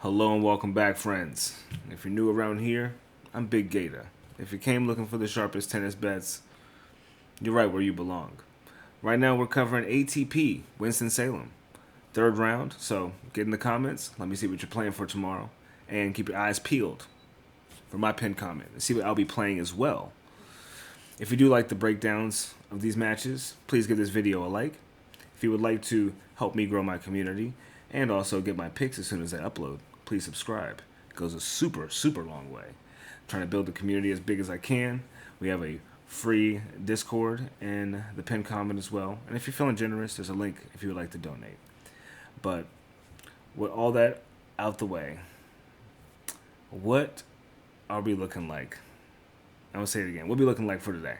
Hello and welcome back, friends. If you're new around here, I'm Big GATAH. If you came looking for the sharpest tennis bets, you're right where you belong. Right now, we're covering ATP, Winston-Salem. Third round, so get in the comments. Let me see what you're playing for tomorrow. And keep your eyes peeled for my pinned comment and see what I'll be playing as well. If you do like the breakdowns of these matches, please give this video a like. If you would like to help me grow my community and also get my picks as soon as I upload, please subscribe. It goes a super, super long way. I'm trying to build the community as big as I can. We have a free Discord and the pinned comment as well. And if you're feeling generous, there's a link if you would like to donate. But with all that out the way, what are we looking like? I'm going to say it again. What are we looking like for today?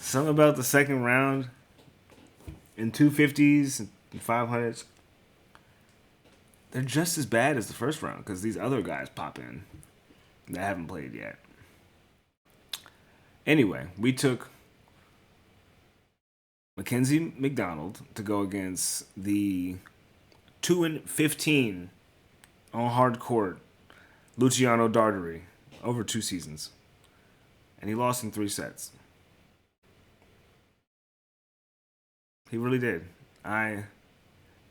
Something about the second round in 250s and 500s. They're just as bad as the first round because these other guys pop in that haven't played yet. Anyway, we took Mackenzie McDonald to go against the 2-15 on hard court Luciano Darderi over 2 seasons. And he lost in 3 sets. He really did. I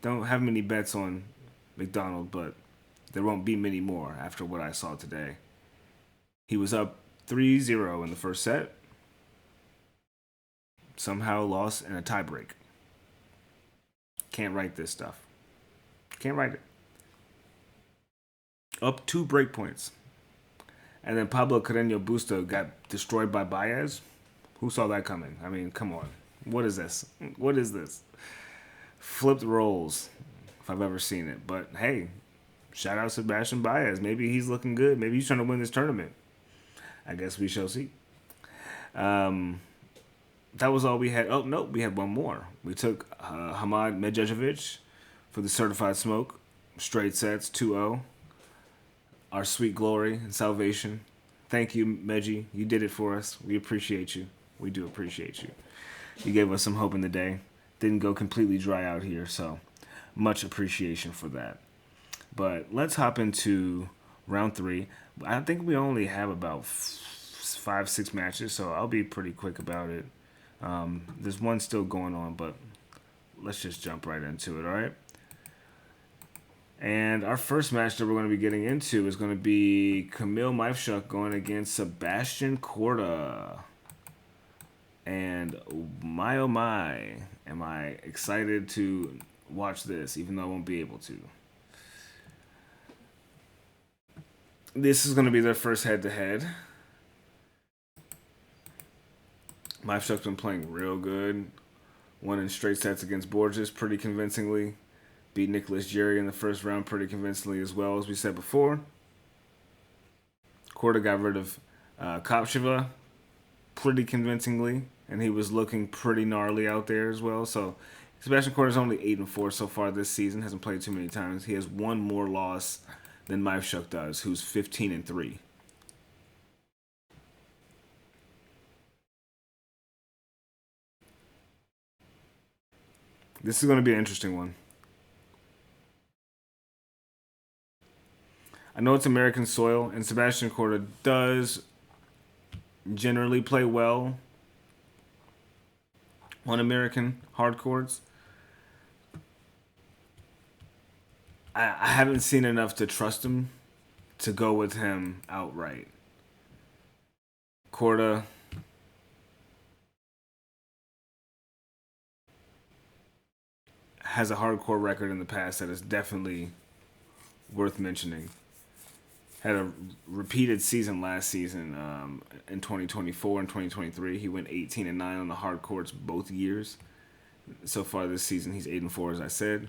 don't have many bets on McDonald, but there won't be many more after what I saw today. He was up 3-0 in the first set. Somehow lost in a tiebreak. Can't write this stuff. Can't write it. Up 2 break points. And then Pablo Carreño Busta got destroyed by Baez. Who saw that coming? I mean, come on. What is this? What is this? Flipped roles, if I've ever seen it. But hey, shout out Sebastian Baez. Maybe he's looking good. Maybe he's trying to win this tournament. I guess we shall see. That was all we had. Oh, no, we had one more. We took Medjedovic for the certified smoke. Straight sets, 2-0. Our sweet glory and salvation. Thank you, Medji. You did it for us. We appreciate you. We do appreciate you. You gave us some hope in the day. Didn't go completely dry out here, so much appreciation for that. But let's hop into round 3. I think we only have about 5-6 matches, so I'll be pretty quick about it. There's one still going on, but let's just jump right into it, all right? And our first match that we're going to be getting into is going to be Majchrzak going against Sebastian Korda. And my oh my, am I excited to watch this, even though I won't be able to. This is going to be their first head-to-head. Majchrzak's been playing real good. Won in straight sets against Borges pretty convincingly. Beat Nicholas Jerry in the first round pretty convincingly as well, as we said before. Korda got rid of Kopcheva pretty convincingly, and he was looking pretty gnarly out there as well. So Sebastian Korda's only 8-4 so far this season. Hasn't played too many times. He has one more loss than Majchrzak does, who's 15-3. This is going to be an interesting one. I know it's American soil, and Sebastian Korda does generally play well on American hard courts. I haven't seen enough to trust him to go with him outright. Korda has a hardcore record in the past that is definitely worth mentioning. Had a repeated season last season in 2024 and 2023. He went 18-9 on the hard courts both years. So far this season, he's 8-4, as I said.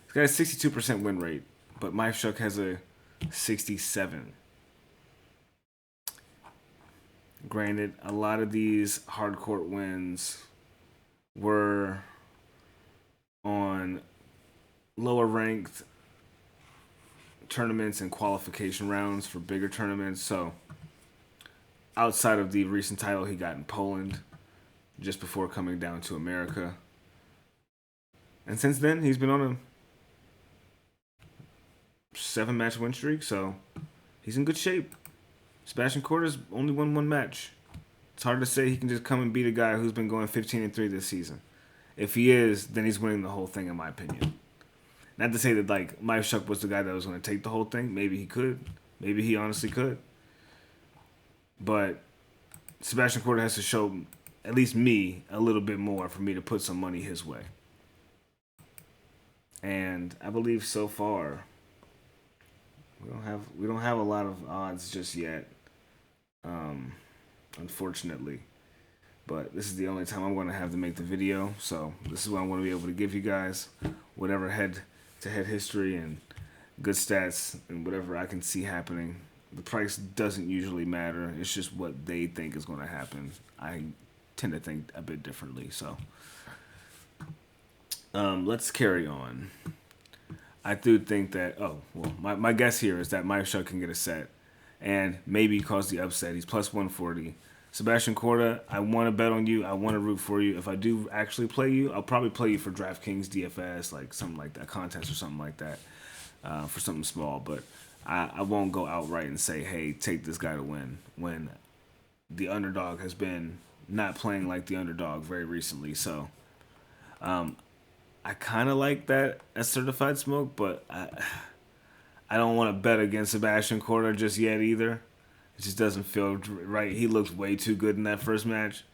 He's got a 62% win rate, but Majchrzak has a 67. Granted, a lot of these hard court wins were on lower ranked tournaments and qualification rounds for bigger tournaments. So outside of the recent title he got in Poland just before coming down to America. And since then, he's been on a 7-match win streak, so he's in good shape. Sebastian Korda's only won 1 match. It's hard to say he can just come and beat a guy who's been going 15-3 this season. If he is, then he's winning the whole thing, in my opinion. Not to say that, like, Majchrzak was the guy that was going to take the whole thing. Maybe he could. Maybe he honestly could. But Sebastian Korda has to show, at least me, a little bit more for me to put some money his way. And I believe so far, we don't have a lot of odds just yet, unfortunately. But this is the only time I'm going to have to make the video, so this is what I'm going to be able to give you guys. Whatever head-to-head history and good stats and whatever I can see happening. The price doesn't usually matter. It's just what they think is going to happen. I tend to think a bit differently, so let's carry on. I do think that, my guess here is that Majchrzak can get a set and maybe cause the upset. He's plus 140. Sebastian Korda, I want to bet on you. I want to root for you. If I do actually play you, I'll probably play you for DraftKings DFS, like something like that, contest or something like that, for something small. But I won't go outright and say, hey, take this guy to win, when the underdog has been not playing like the underdog very recently. So I kind of like that as certified smoke, but I don't want to bet against Sebastian Korda just yet either. It just doesn't feel right. He looked way too good in that first match,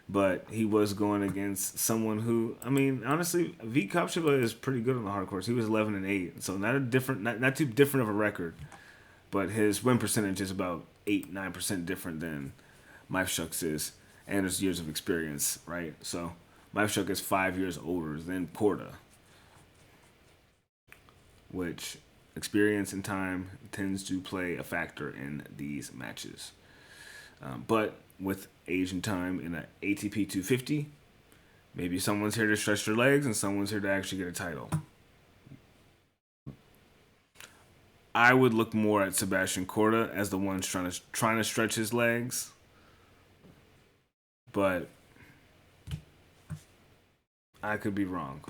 but he was going against someone who, I mean, honestly, Fucsovics is pretty good on the hard course. He was 11-8, so not too different of a record, but his win percentage is about 8-9% different than Majchrzak's is, and his years of experience, right? So Majchrzak is 5 years older than Korda, which experience and time tends to play a factor in these matches. But with age and time in an ATP 250, maybe someone's here to stretch their legs and someone's here to actually get a title. I would look more at Sebastian Korda as the one trying to stretch his legs, but I could be wrong.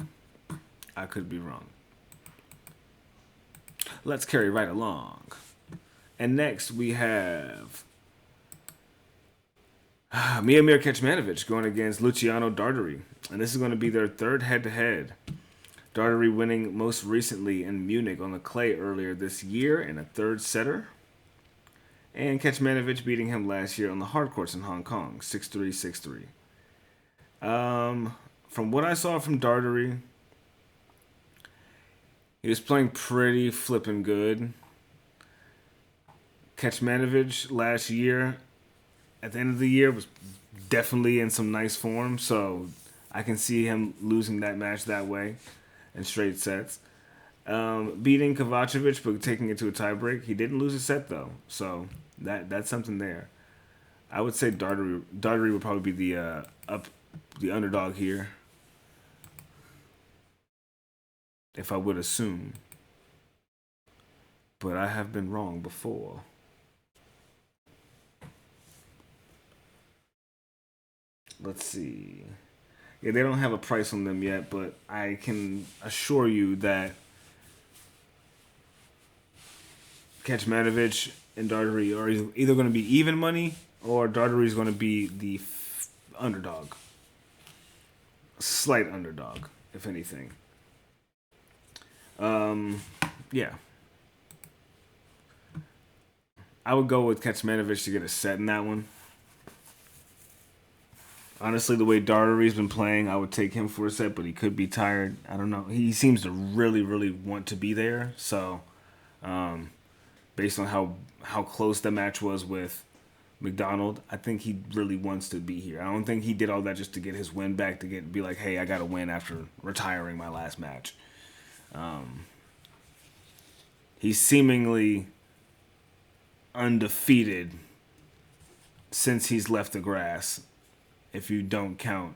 Let's carry right along. And next we have Miomir Kecmanovic going against Luciano Darderi. And this is going to be their third head-to-head. Darderi winning most recently in Munich on the clay earlier this year in a third setter. And Kecmanovic beating him last year on the hard courts in Hong Kong, 6-3, 6-3. From what I saw from Darderi, he was playing pretty flippin' good. Kecmanovic last year, at the end of the year, was definitely in some nice form, so I can see him losing that match that way in straight sets. Beating Kovacevic, but taking it to a tiebreak. He didn't lose a set, though, so that's something there. I would say Darderi would probably be the underdog here, if I would assume. But I have been wrong before. Let's see. Yeah, they don't have a price on them yet, but I can assure you that Kecmanovic and Darderi are either going to be even money or Darderi is going to be the underdog. Slight underdog, if anything. Yeah. I would go with Kecmanovic to get a set in that one. Honestly, the way Darderi's been playing, I would take him for a set, but he could be tired. I don't know. He seems to really, really want to be there. So, based on how close the match was with McDonald, I think he really wants to be here. I don't think he did all that just to get his win back, to be like, hey, I got to win after retiring my last match. He's seemingly undefeated since he's left the grass, if you don't count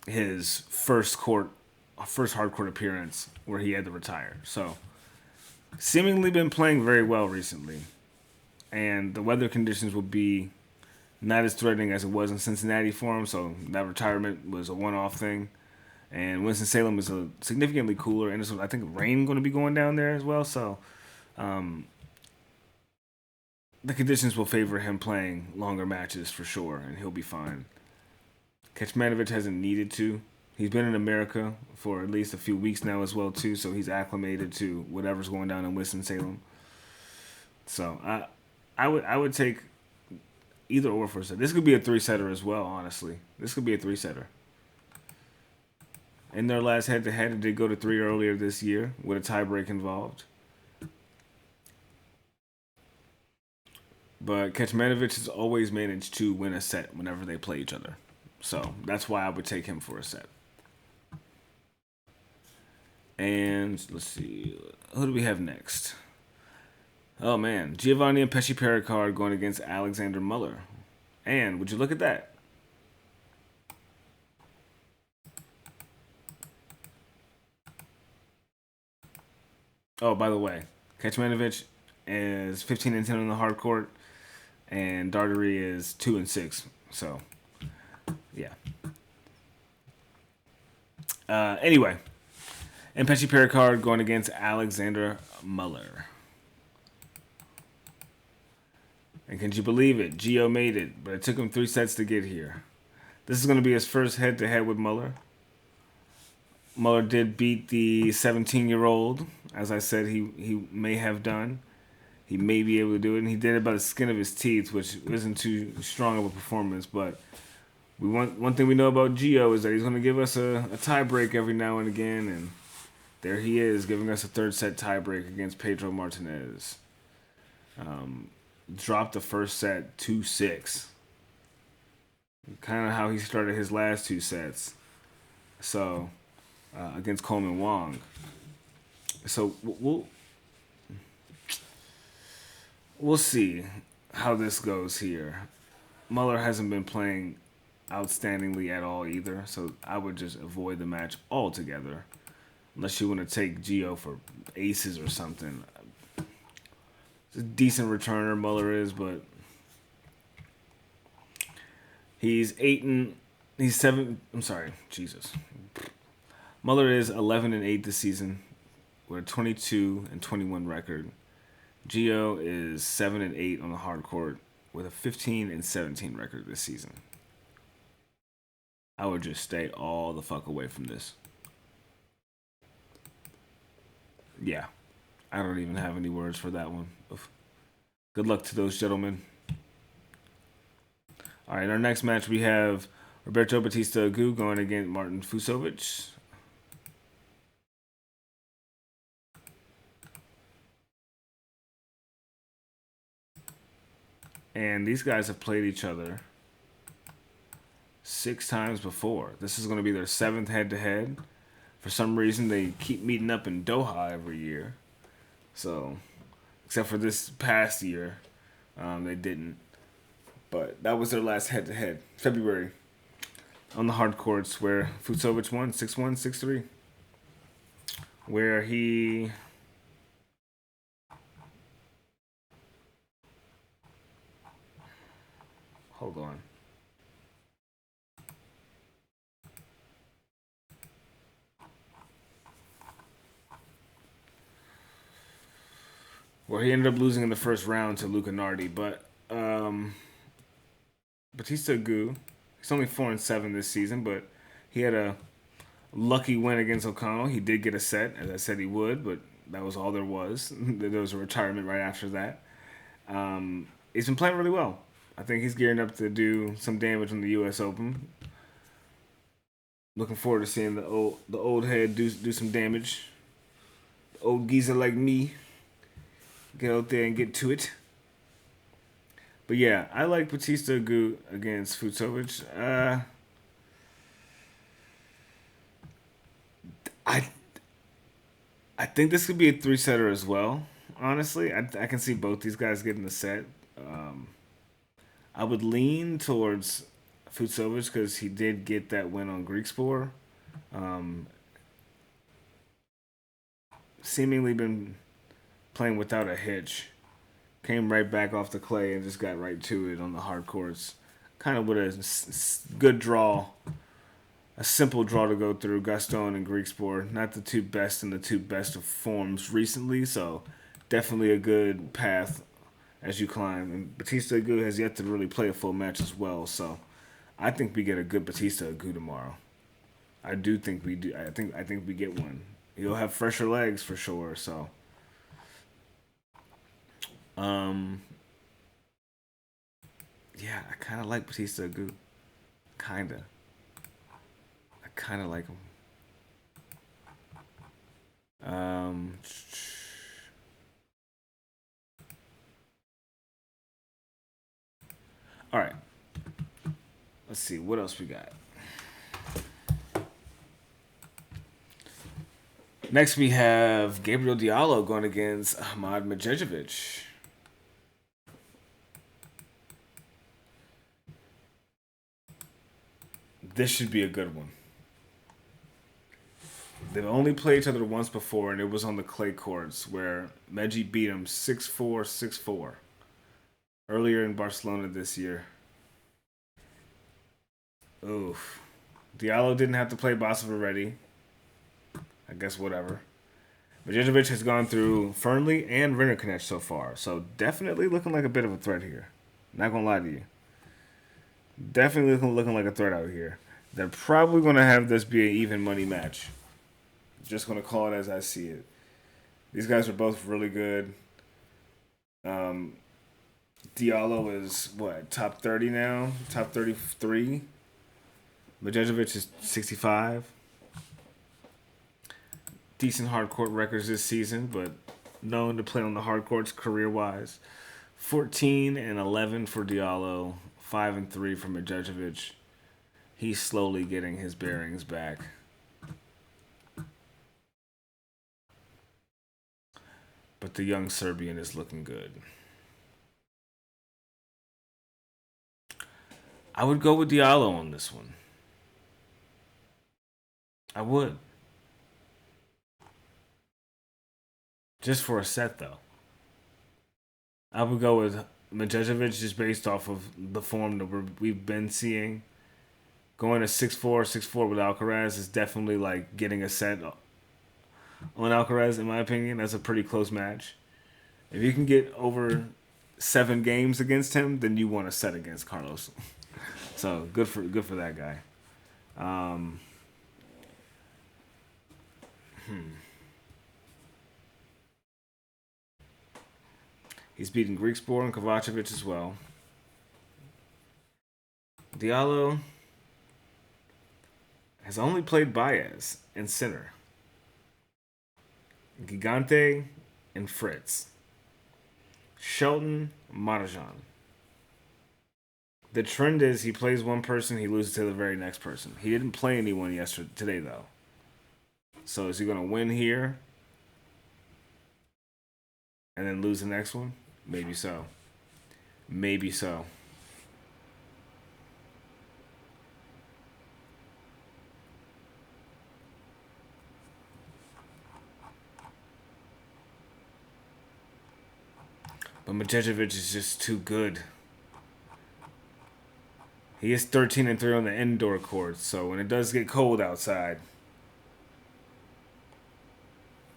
his first hard court appearance where he had to retire. So, seemingly been playing very well recently. and the weather conditions will be not as threatening as it was in Cincinnati for him. So that retirement was a one-off thing. And Winston-Salem is a significantly cooler, and there's, I think, rain going to be going down there as well. So um, the conditions will favor him playing longer matches for sure, and he'll be fine. Kecmanovic hasn't needed to. He's been in America for at least a few weeks now as well too, so he's acclimated to whatever's going down in Winston-Salem. So I would take either or for a set. This could be a three-setter as well, honestly. This could be a three-setter. In their last head-to-head, it did go to 3 earlier this year with a tiebreak involved. But Kecmanovic has always managed to win a set whenever they play each other. So that's why I would take him for a set. And let's see, who do we have next? Oh man, Giovanni and Mpetshi Perricard going against Alexander Muller. And would you look at that? Oh, by the way, Kecmanovic is 15-10 on the hard court, and Darderi is 2-6. So, yeah. Anyway, Mpetshi Perricard going against Alexander Muller. And can you believe it? Gio made it, but it took him 3 sets to get here. This is going to be his first head-to-head with Muller. Muller did beat the 17-year-old, as I said he may have done. He may be able to do it, and he did it by the skin of his teeth, which isn't too strong of a performance. But one thing we know about Gio is that he's going to give us a tie break every now and again, and there he is, giving us a third set tie break against Pedro Martinez. Dropped the first set 2-6. Kind of how he started his last 2 sets. So, against Coleman Wong. So, we'll see how this goes here. Muller hasn't been playing outstandingly at all either, so I would just avoid the match altogether. Unless you want to take Gio for aces or something. He's a decent returner, Muller is, but he's 7. I'm sorry, Jesus. Muller is 11-8 this season with a 22-21 record. Gio is 7-8 on the hard court with a 15-17 record this season. I would just stay all the fuck away from this. Yeah. I don't even have any words for that one. Good luck to those gentlemen. All right, in our next match we have Roberto Bautista Agut going against Martin Fucsovics. And these guys have played each other 6 times before. This is going to be their 7th head-to-head. For some reason, they keep meeting up in Doha every year. So, except for this past year, they didn't. But that was their last head-to-head, February, on the hard courts where Fucsovics won 6-1, 6-3. Where he... Hold on. Where he ended up losing in the first round to Luca Nardi, but Bautista Agut, he's only 4-7 this season, but he had a lucky win against O'Connell. He did get a set, as I said he would, but that was all there was. There was a retirement right after that. He's been playing really well. I think he's gearing up to do some damage in the U.S. Open. Looking forward to seeing the old head do some damage. The old geezer like me. Get out there and get to it. But yeah, I like Bautista Agut against Fucsovics. I think this could be a 3-setter as well. Honestly, I can see both these guys getting the set. I would lean towards Fucsovics because he did get that win on Greek Spore. Seemingly been playing without a hitch Came right back off the clay and just got right to it on the hard courts. Kind of with a good draw, a simple draw to go through. Gaston and Griekspoor, not the two best in the two best of forms recently, so definitely a good path as you climb. And Bautista Agut has yet to really play a full match as well, so I think we get a good Bautista Agut tomorrow. I do think we do. I think we get one. He'll have fresher legs for sure. So, um, yeah, I kind of like Bautista Agut. Kinda. I kind of like him. Um, all right. Let's see what else we got. Next, we have Gabriel Diallo going against Ahmad Medjedovic. This should be a good one. They've only played each other once before, and it was on the clay courts where Medji beat him 6-4, 6-4 earlier in Barcelona this year. Oof. Diallo didn't have to play Basov already. I guess whatever. Medjedovic has gone through Fernley and Rinderknecht so far, so definitely looking like a bit of a threat here. Not gonna lie to you. Definitely looking like a threat out here. They're probably gonna have this be an even money match. Just gonna call it as I see it. These guys are both really good. Um, Diallo is what, top 30 now? Top 33. Medjedovic is 65. Decent hard court records this season, but known to play on the hard courts career-wise. 14-11 for Diallo, 5-3 for Medjedovic. He's slowly getting his bearings back. But the young Serbian is looking good. I would go with Diallo on this one. I would. Just for a set, though. I would go with Medjedovic just based off of the form that we've been seeing. Going to 6-4, 6-4 with Alcaraz is definitely like getting a set on Alcaraz, in my opinion. That's a pretty close match. If you can get over 7 games against him, then you want a set against Carlos. So good for that guy. Um, He's beaten Griekspoor and Kovacevic as well. Diallo has only played Baez and Sinner, Gigante, and Fritz, Shelton, Marajan. The trend is he plays one person, he loses to the very next person. He didn't play anyone today though. So is he gonna win here and then lose the next one? Maybe so. Maybe so. But Medjedovic is just too good. He is 13-3 on the indoor courts, so when it does get cold outside,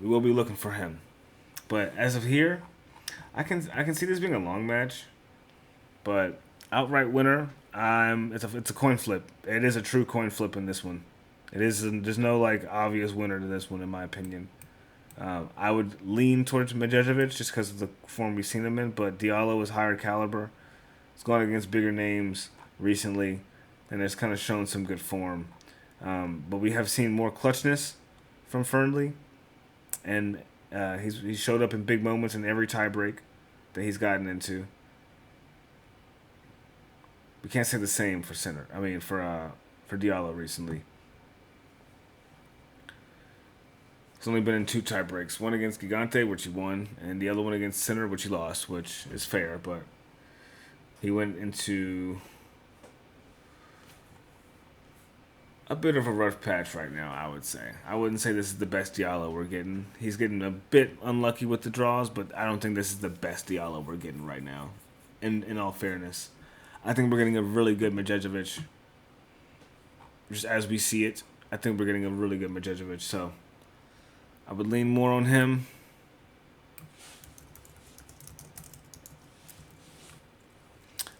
we will be looking for him. But as of here, I can see this being a long match, but outright winner. It's a coin flip. It is a true coin flip in this one. There's no like obvious winner to this one in my opinion. I would lean towards Medjedovic just because of the form we've seen him in, but Diallo is higher caliber. He's gone against bigger names recently, and has kind of shown some good form. But we have seen more clutchness from Fernley, and he's showed up in big moments in every tiebreak that he's gotten into. We can't say the same for Sinner. I mean, for Diallo recently. He's only been in 2 tiebreaks. One against Gigante, which he won, and the other one against Sinner, which he lost, which is fair, but he went into a bit of a rough patch right now, I would say. I wouldn't say this is the best Diallo we're getting. He's getting a bit unlucky with the draws, but I don't think this is the best Diallo we're getting right now. In all fairness, I think we're getting a really good Medjedovic. Just as we see it, I think we're getting a really good Medjedovic. So I would lean more on him.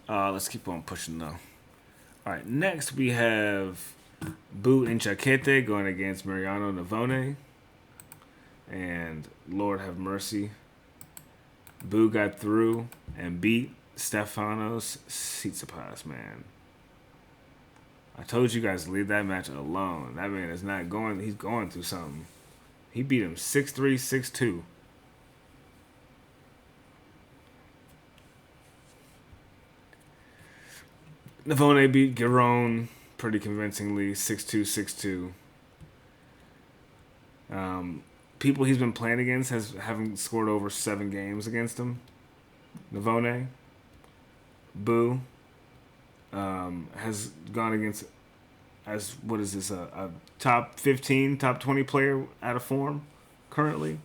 Let's keep on pushing though. All right, next we have Bu Inchakete going against Mariano Navone. And Lord have mercy, Bu got through and beat Stefanos Tsitsipas, man. I told you guys to leave that match alone. That man is not going, he's going through something. He beat him 6-3, 6-2. Navone beat Giron pretty convincingly, 6-2, 6-2. People he's been playing against haven't scored over 7 games against him. Navone, Bu, has gone against, as what is this, a top 15, top 20 player out of form currently.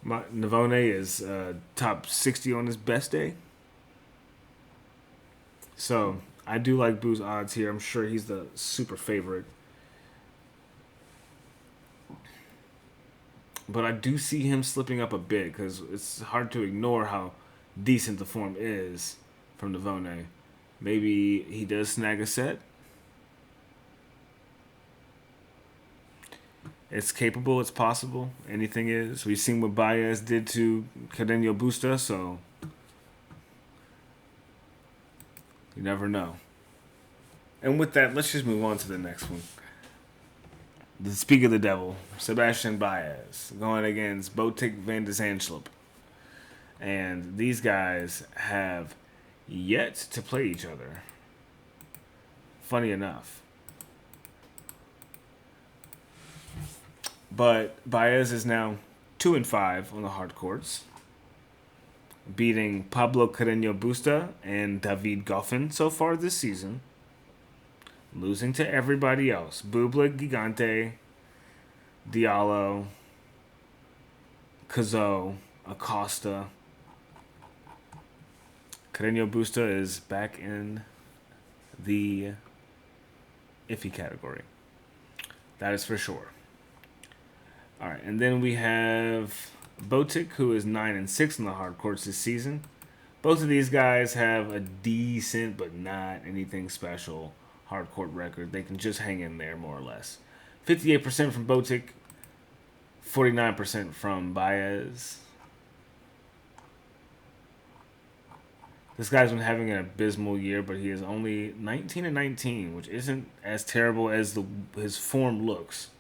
Navone is top 60 on his best day. So I do like Bu's odds here. I'm sure he's the super favorite. But I do see him slipping up a bit because it's hard to ignore how decent the form is from Navone. Maybe he does snag a set. It's capable. It's possible. Anything is. We've seen what Baez did to Cardenio Busta, so you never know. And with that, let's just move on to the next one. The Speak of the Devil, Sebastian Baez, going against Botic van de Zandschulp. And these guys have yet to play each other. Funny enough. But Baez is now 2-5 on the hard courts, beating Pablo Carreño Busta and David Goffin so far this season. Losing to everybody else. Bublik, Gigante, Diallo, Cazot, Acosta. Carreño Busta is back in the iffy category. That is for sure. All right, and then we have Botic, who is 9-6 on the hard courts this season. Both of these guys have a decent, but not anything special, hard court record. They can just hang in there, more or less. 58% from Botic, 49% from Baez. This guy's been having an abysmal year, but he is only 19-19, which isn't as terrible as his form looks.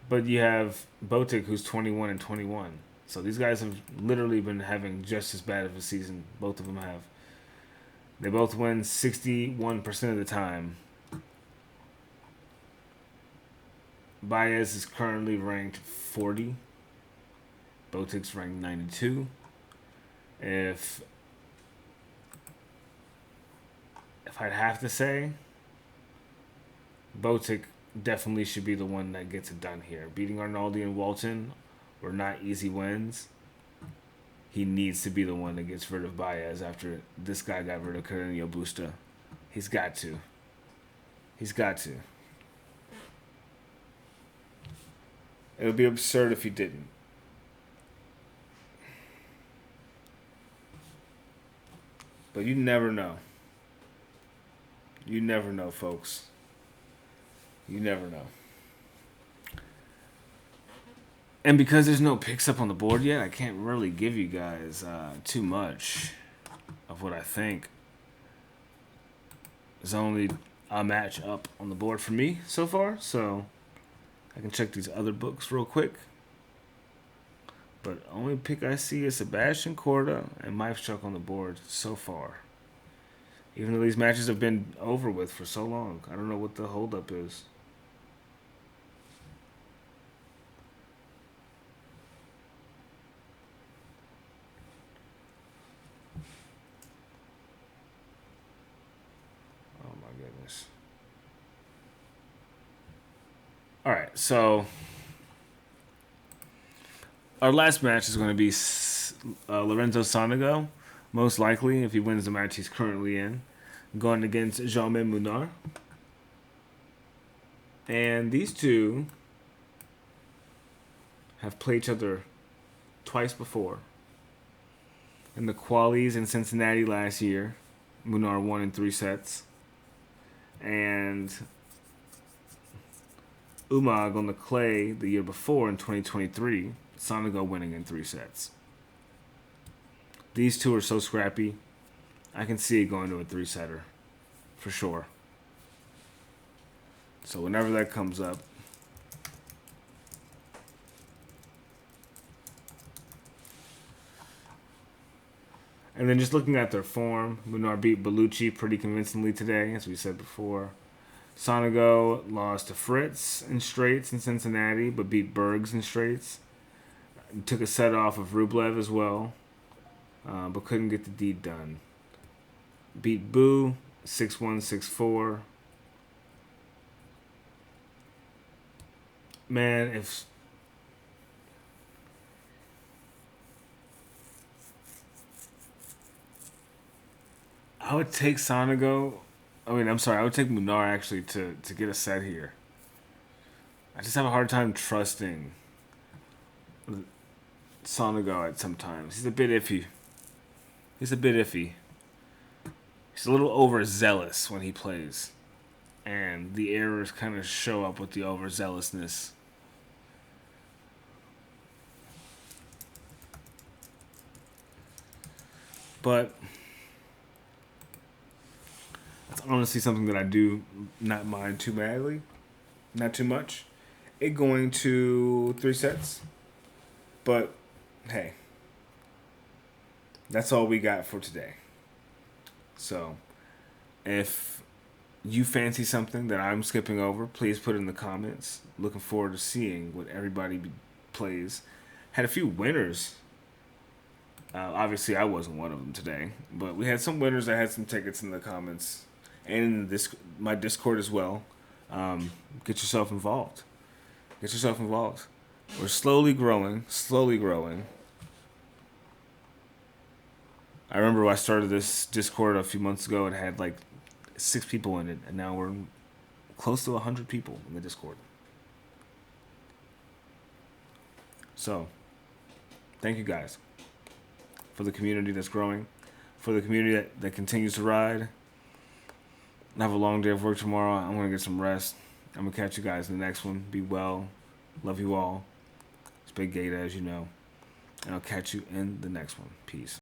But you have Botic, who's 21-21. So these guys have literally been having just as bad of a season. Both of them have. They both win 61% of the time. Baez is currently ranked 40. Botic's ranked 92. If I'd have to say, Botic definitely should be the one that gets it done here. Beating Arnaldi and Walton were not easy wins. He needs to be the one that gets rid of Baez after this guy got rid of Carreño Busta. He's got to. He's got to. It would be absurd if he didn't. But you never know. You never know, folks. You never know. And because there's no picks up on the board yet, I can't really give you guys too much of what I think. There's only a match up on the board for me so far, so I can check these other books real quick. But only pick I see is Sebastian Korda and Majchrzak on the board so far. Even though these matches have been over with for so long. I don't know what the holdup is. Oh my choice. All right, so our last match is going to be Lorenzo Sonego, most likely, if he wins the match he's currently in, going against Jaume Munar. And these two have played each other twice before. In the qualies in Cincinnati last year, Munar won in 3 sets. And Umag on the clay the year before in 2023, Sonego winning in 3 sets. These two are so scrappy. I can see it going to a 3-setter for sure. So whenever that comes up, and then just looking at their form, Munar beat Bellucci pretty convincingly today, as we said before. Sonego lost to Fritz in straights in Cincinnati, but beat Bergs in straights. Took a set off of Rublev as well, but couldn't get the deed done. Beat Boo 6-1, 6-4. Man, if I would take Sonego. I would take Munar actually to get a set here. I just have a hard time trusting Sonego at sometimes. He's a bit iffy. He's a little overzealous when he plays. And the errors kind of show up with the overzealousness. But that's honestly something that I do not mind too badly. Not too much. It going to 3 sets. But, hey. That's all we got for today. So, if you fancy something that I'm skipping over, please put it in the comments. Looking forward to seeing what everybody plays. Had a few winners. Obviously, I wasn't one of them today. But we had some winners that had some tickets in the comments. And in my Discord as well. Get yourself involved. We're slowly growing. I remember when I started this Discord a few months ago, it had like 6 people in it, and now we're close to 100 people in the Discord. So, thank you guys for the community that's growing, for the community that continues to ride. I have a long day of work tomorrow. I'm going to get some rest. I'm going to catch you guys in the next one. Be well. Love you all. It's Big GATAH, as you know. And I'll catch you in the next one. Peace.